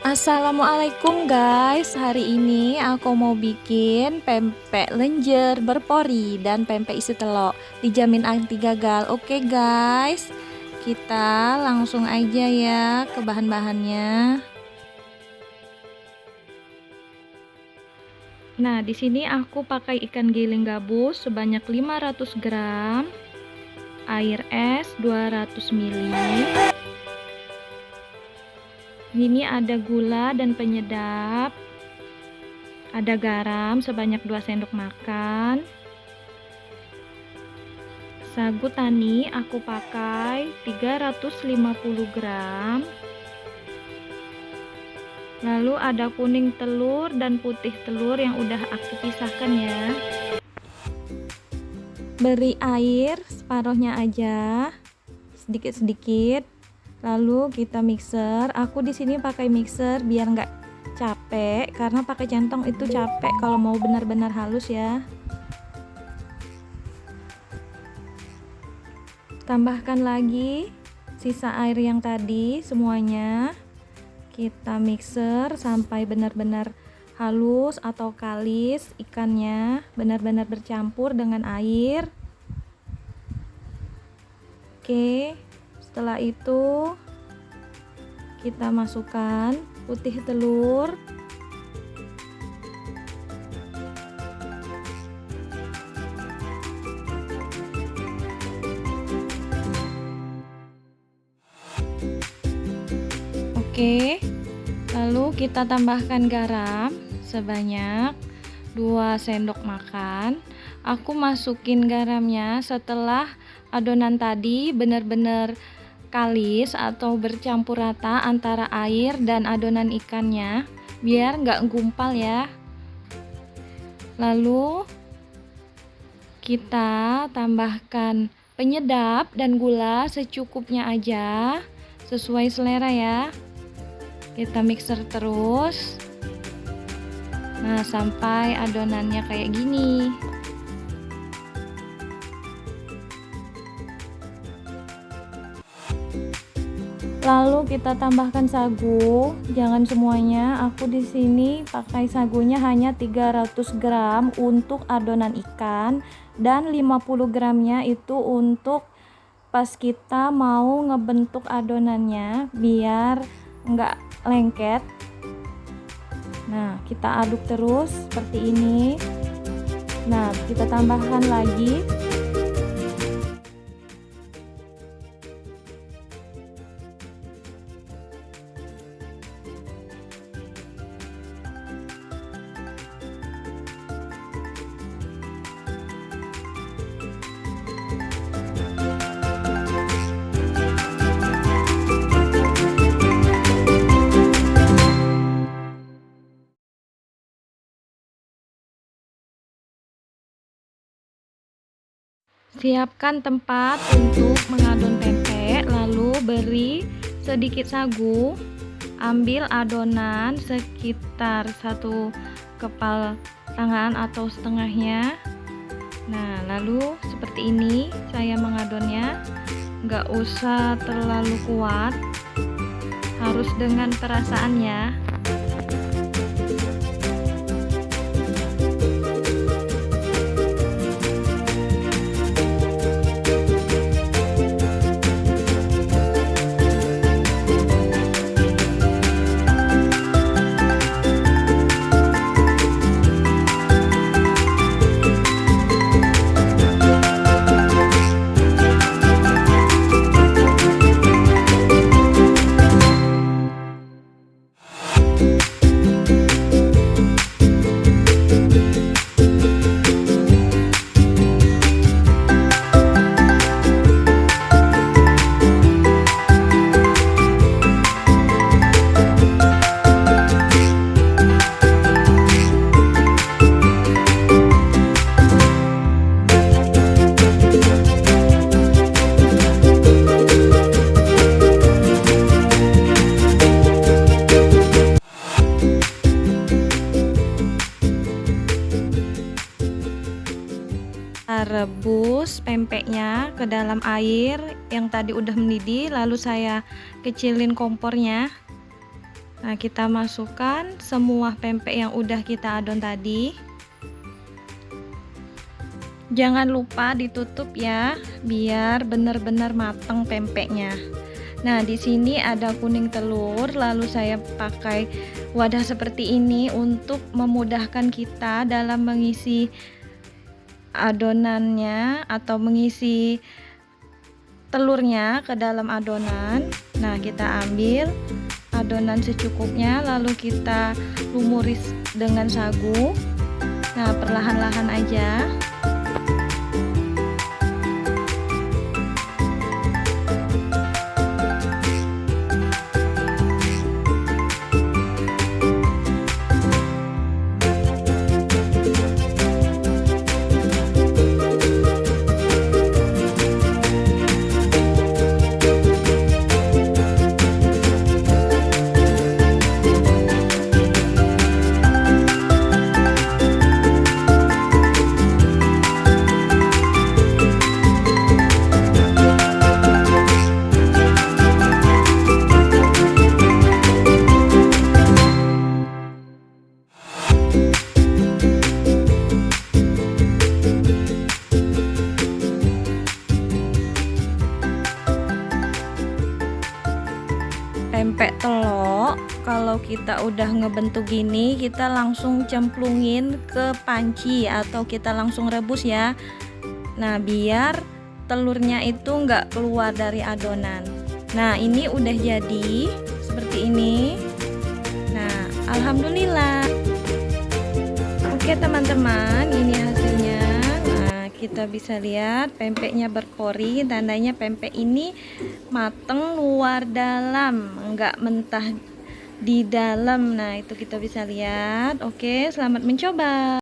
Assalamualaikum guys, hari ini aku mau bikin pempek lenjer berpori dan pempek isi telur, dijamin anti gagal. Oke guys, kita langsung aja ya ke bahan-bahannya. Nah, di sini aku pakai ikan giling gabus sebanyak 500 gram, air es 200 ml. Ini ada gula dan penyedap, ada garam sebanyak 2 sendok makan, sagu tani aku pakai 350 gram, lalu ada kuning telur dan putih telur yang udah aku pisahkan ya. Beri air separuhnya aja, sedikit-sedikit. Lalu kita mixer. Aku di sini pakai mixer biar nggak capek, karena pakai centong itu capek kalau mau benar-benar halus ya. Tambahkan lagi sisa air yang tadi semuanya. Kita mixer sampai benar-benar halus atau kalis ikannya, benar-benar bercampur dengan air. Oke. Setelah itu kita masukkan putih telur, oke, lalu kita tambahkan garam sebanyak 2 sendok makan. Aku masukin garamnya setelah adonan tadi benar-benar kalis atau bercampur rata antara air dan adonan ikannya, biar nggak gumpal ya. Lalu kita tambahkan penyedap dan gula secukupnya aja, sesuai selera ya. Kita mixer terus, nah sampai adonannya kayak gini. Lalu kita tambahkan sagu, jangan semuanya. Aku di sini pakai sagunya hanya 300 gram untuk adonan ikan dan 50 gramnya itu untuk pas kita mau ngebentuk adonannya biar nggak lengket. Nah, kita aduk terus seperti ini. Nah, kita tambahkan lagi siapkan tempat untuk mengadon pempek, lalu beri sedikit sagu, ambil adonan sekitar 1 kepal tangan atau setengahnya. Nah, lalu seperti ini saya mengadonnya, nggak usah terlalu kuat, harus dengan perasaan ya. Rebus pempeknya ke dalam air yang tadi udah mendidih, lalu saya kecilin kompornya. Nah, kita masukkan semua pempek yang udah kita adon tadi. Jangan lupa ditutup ya, biar benar-benar matang pempeknya. Nah, di sini ada kuning telur, lalu saya pakai wadah seperti ini untuk memudahkan kita dalam mengisi adonannya atau mengisi telurnya ke dalam adonan. Nah, kita ambil adonan secukupnya, lalu kita lumuri dengan sagu. Nah, perlahan-lahan aja. Pempek telok kalau kita udah ngebentuk gini, kita langsung cemplungin ke panci atau kita langsung rebus ya. Nah, biar telurnya itu nggak keluar dari adonan. Nah, ini udah jadi seperti ini. Nah, alhamdulillah. Oke teman-teman, ini hasilnya. Nah, kita bisa lihat pempeknya berpori, tandanya pempek ini mateng luar dalam, enggak mentah di dalam. Nah, itu kita bisa lihat. Oke, selamat mencoba.